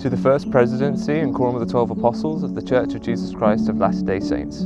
to the First Presidency and Quorum of the 12 Apostles of the Church of Jesus Christ of Latter-day Saints.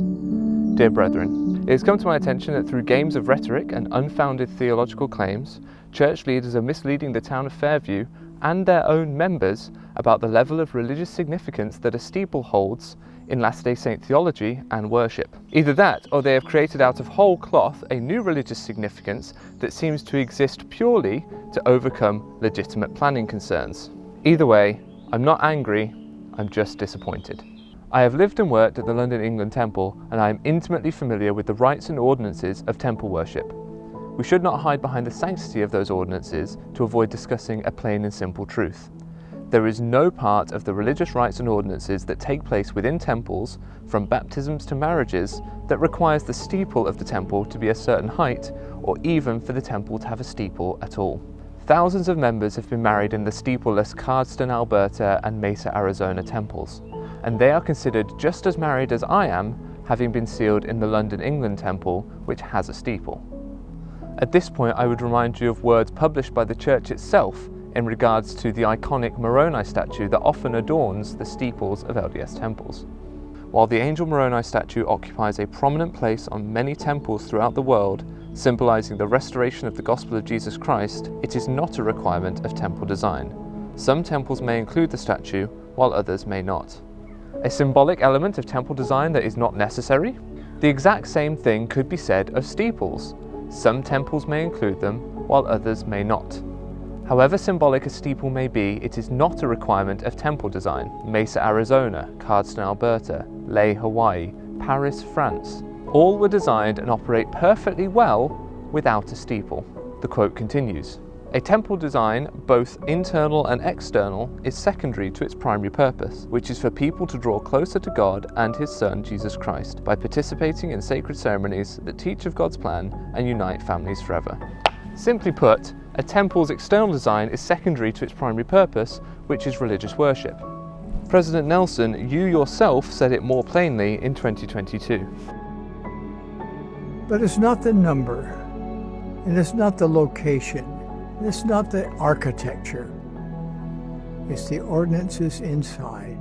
Dear brethren, it has come to my attention that through games of rhetoric and unfounded theological claims, church leaders are misleading the town of Fairview and their own members about the level of religious significance that a steeple holds in Latter-day Saint theology and worship. Either that, or they have created out of whole cloth a new religious significance that seems to exist purely to overcome legitimate planning concerns. Either way, I'm not angry, I'm just disappointed. I have lived and worked at the London England Temple, and I am intimately familiar with the rites and ordinances of temple worship. We should not hide behind the sanctity of those ordinances to avoid discussing a plain and simple truth. There is no part of the religious rites and ordinances that take place within temples, from baptisms to marriages, that requires the steeple of the temple to be a certain height, or even for the temple to have a steeple at all. Thousands of members have been married in the steepleless Cardston, Alberta and Mesa, Arizona temples, and they are considered just as married as I am, having been sealed in the London England Temple, which has a steeple. At this point, I would remind you of words published by the church itself in regards to the iconic Moroni statue that often adorns the steeples of LDS temples. While the angel Moroni statue occupies a prominent place on many temples throughout the world, symbolizing the restoration of the gospel of Jesus Christ, it is not a requirement of temple design. Some temples may include the statue, while others may not. A symbolic element of temple design that is not necessary? The exact same thing could be said of steeples. Some temples may include them, while others may not. However symbolic a steeple may be, it is not a requirement of temple design. Mesa, Arizona, Cardston, Alberta, Leh, Hawaii, Paris, France, all were designed and operate perfectly well without a steeple. The quote continues, "A temple design, both internal and external, is secondary to its primary purpose, which is for people to draw closer to God and His Son, Jesus Christ, by participating in sacred ceremonies that teach of God's plan and unite families forever." Simply put, a temple's external design is secondary to its primary purpose, which is religious worship. President Nelson, you yourself said it more plainly in 2022. But it's not the number, and it's not the location, and it's not the architecture. It's the ordinances inside.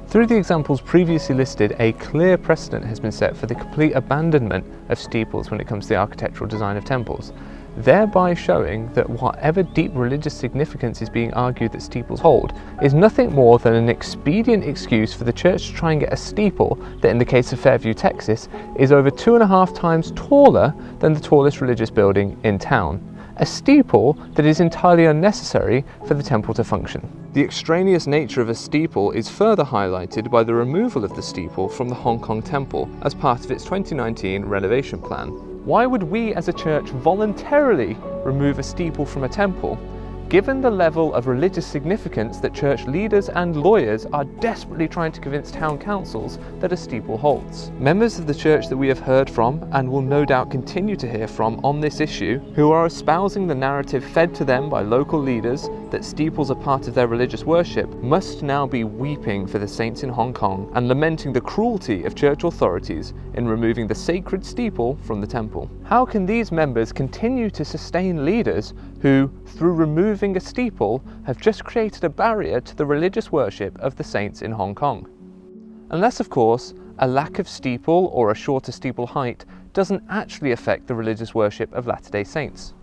Through the examples previously listed, a clear precedent has been set for the complete abandonment of steeples when it comes to the architectural design of temples, thereby showing that whatever deep religious significance is being argued that steeples hold is nothing more than an expedient excuse for the church to try and get a steeple that, in the case of Fairview, Texas, is over 2.5 times taller than the tallest religious building in town. A steeple that is entirely unnecessary for the temple to function. The extraneous nature of a steeple is further highlighted by the removal of the steeple from the Hong Kong temple as part of its 2019 renovation plan. Why would we as a church voluntarily remove a steeple from a temple, given the level of religious significance that church leaders and lawyers are desperately trying to convince town councils that a steeple holds? Members of the church that we have heard from, and will no doubt continue to hear from on this issue, who are espousing the narrative fed to them by local leaders that steeples are part of their religious worship, must now be weeping for the saints in Hong Kong and lamenting the cruelty of church authorities in removing the sacred steeple from the temple. How can these members continue to sustain leaders who, through removing a steeple, have just created a barrier to the religious worship of the saints in Hong Kong? Unless, of course, a lack of steeple or a shorter steeple height doesn't actually affect the religious worship of Latter-day Saints.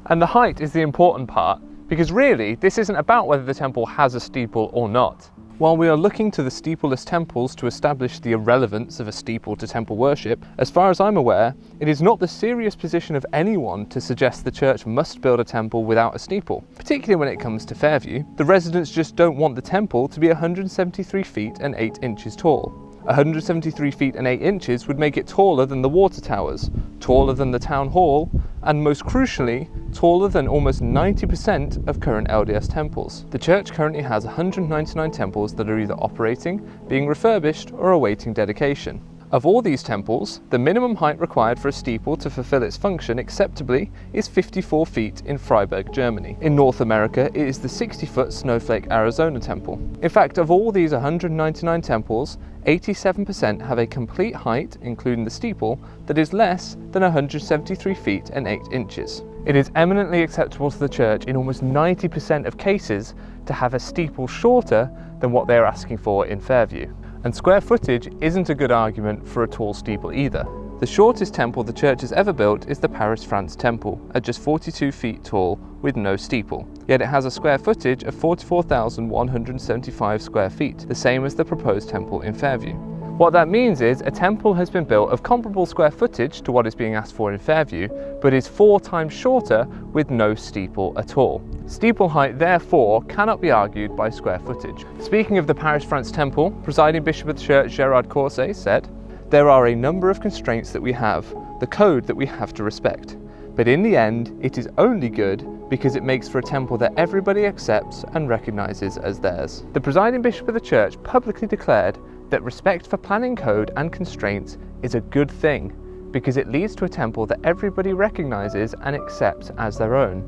And the height is the important part, because really, this isn't about whether the temple has a steeple or not. While we are looking to the steepleless temples to establish the irrelevance of a steeple to temple worship, as far as I'm aware, it is not the serious position of anyone to suggest the church must build a temple without a steeple. Particularly when it comes to Fairview, the residents just don't want the temple to be 173 feet and 8 inches tall. 173 feet and 8 inches would make it taller than the water towers, taller than the town hall, and most crucially, taller than almost 90% of current LDS temples. The church currently has 199 temples that are either operating, being refurbished, or awaiting dedication. Of all these temples, the minimum height required for a steeple to fulfill its function acceptably is 54 feet in Freiburg, Germany. In North America, it is the 60-foot Snowflake, Arizona temple. In fact, of all these 199 temples, 87% have a complete height, including the steeple, that is less than 173 feet and 8 inches. It is eminently acceptable to the church in almost 90% of cases to have a steeple shorter than what they are asking for in Fairview. And square footage isn't a good argument for a tall steeple either. The shortest temple the church has ever built is the Paris, France temple, at just 42 feet tall with no steeple. Yet it has a square footage of 44,175 square feet, the same as the proposed temple in Fairview. What that means is a temple has been built of comparable square footage to what is being asked for in Fairview, but is 4 times shorter with no steeple at all. Steeple height, therefore, cannot be argued by square footage. Speaking of the Paris, France temple, presiding bishop of the church Gerard Causse said, "There are a number of constraints that we have, the code that we have to respect. But in the end, it is only good because it makes for a temple that everybody accepts and recognizes as theirs." The presiding bishop of the church publicly declared that respect for planning code and constraints is a good thing because it leads to a temple that everybody recognizes and accepts as their own.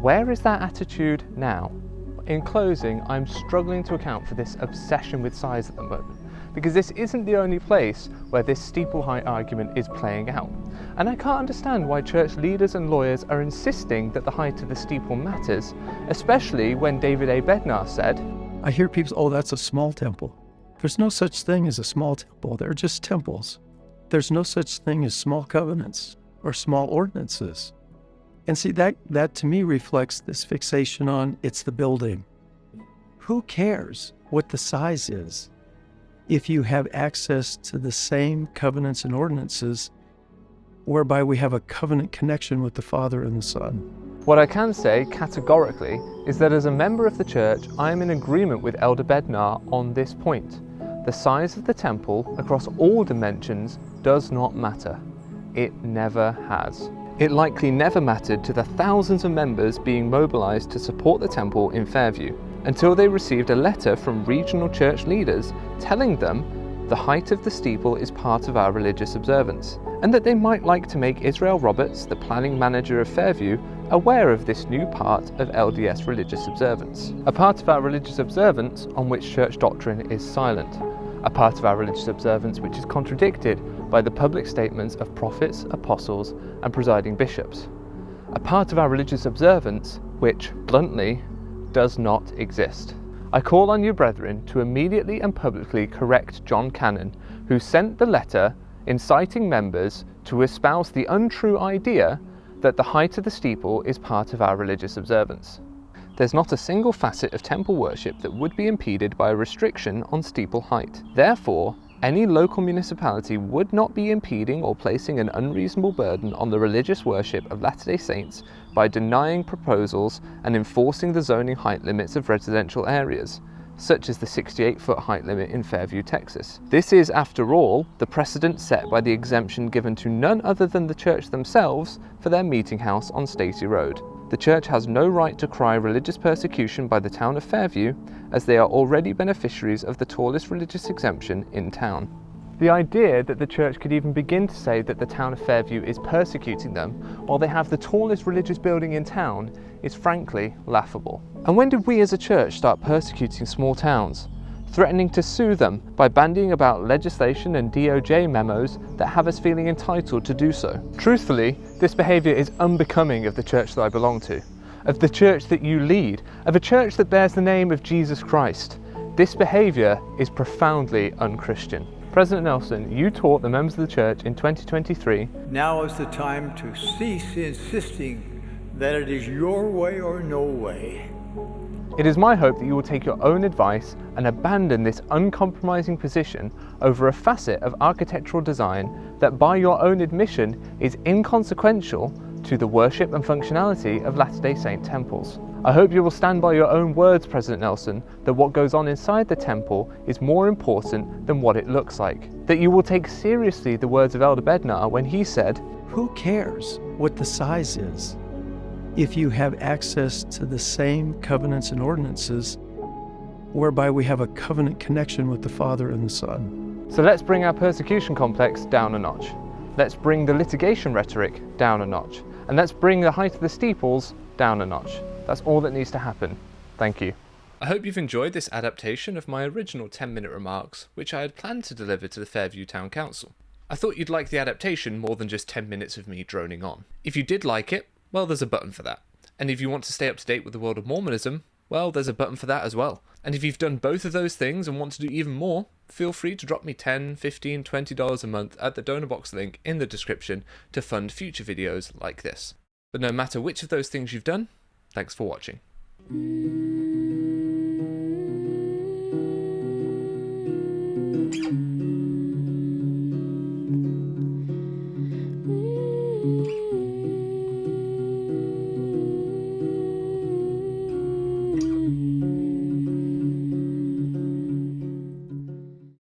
Where is that attitude now? In closing, I'm struggling to account for this obsession with size at the moment, because this isn't the only place where this steeple height argument is playing out. And I can't understand why church leaders and lawyers are insisting that the height of the steeple matters, especially when David A. Bednar said, I hear people, oh, that's a small temple. There's no such thing as a small temple. They're just temples. There's no such thing as small covenants or small ordinances. And see, that to me reflects this fixation on it's the building. Who cares what the size is if you have access to the same covenants and ordinances whereby we have a covenant connection with the Father and the Son? What I can say categorically is that as a member of the church, I am in agreement with Elder Bednar on this point. The size of the temple across all dimensions does not matter. It never has. It likely never mattered to the thousands of members being mobilized to support the temple in Fairview, until they received a letter from regional church leaders telling them the height of the steeple is part of our religious observance, and that they might like to make Israel Roberts, the planning manager of Fairview, aware of this new part of LDS religious observance. A part of our religious observance on which church doctrine is silent. A part of our religious observance which is contradicted by the public statements of prophets, apostles, and presiding bishops. A part of our religious observance which, bluntly, does not exist. I call on you, brethren, to immediately and publicly correct John Cannon, who sent the letter inciting members to espouse the untrue idea that the height of the steeple is part of our religious observance. There's not a single facet of temple worship that would be impeded by a restriction on steeple height. Therefore, any local municipality would not be impeding or placing an unreasonable burden on the religious worship of Latter-day Saints by denying proposals and enforcing the zoning height limits of residential areas, such as the 68-foot height limit in Fairview, Texas. This is, after all, the precedent set by the exemption given to none other than the church themselves for their meeting house on Stacy Road. The church has no right to cry religious persecution by the town of Fairview, as they are already beneficiaries of the tallest religious exemption in town. The idea that the church could even begin to say that the town of Fairview is persecuting them while they have the tallest religious building in town is frankly laughable. And when did we as a church start persecuting small towns? Threatening to sue them by bandying about legislation and DOJ memos that have us feeling entitled to do so. Truthfully, this behaviour is unbecoming of the church that I belong to, of the church that you lead, of a church that bears the name of Jesus Christ. This behaviour is profoundly unchristian. President Nelson, you taught the members of the church in 2023, Now is the time to cease insisting that it is your way or no way. It is my hope that you will take your own advice and abandon this uncompromising position over a facet of architectural design that, by your own admission, is inconsequential to the worship and functionality of Latter-day Saint temples. I hope you will stand by your own words, President Nelson, that what goes on inside the temple is more important than what it looks like. That you will take seriously the words of Elder Bednar when he said, Who cares what the size is if you have access to the same covenants and ordinances whereby we have a covenant connection with the Father and the Son? So let's bring our persecution complex down a notch. Let's bring the litigation rhetoric down a notch. And let's bring the height of the steeples down a notch. That's all that needs to happen. Thank you. I hope you've enjoyed this adaptation of my original 10-minute remarks, which I had planned to deliver to the Fairview Town Council. I thought you'd like the adaptation more than just 10 minutes of me droning on. If you did like it, well, there's a button for that. And if you want to stay up to date with the world of Mormonism, well, there's a button for that as well. And if you've done both of those things and want to do even more, feel free to drop me $10, $15, $20 a month at the donor box link in the description to fund future videos like this. But no matter which of those things you've done, thanks for watching.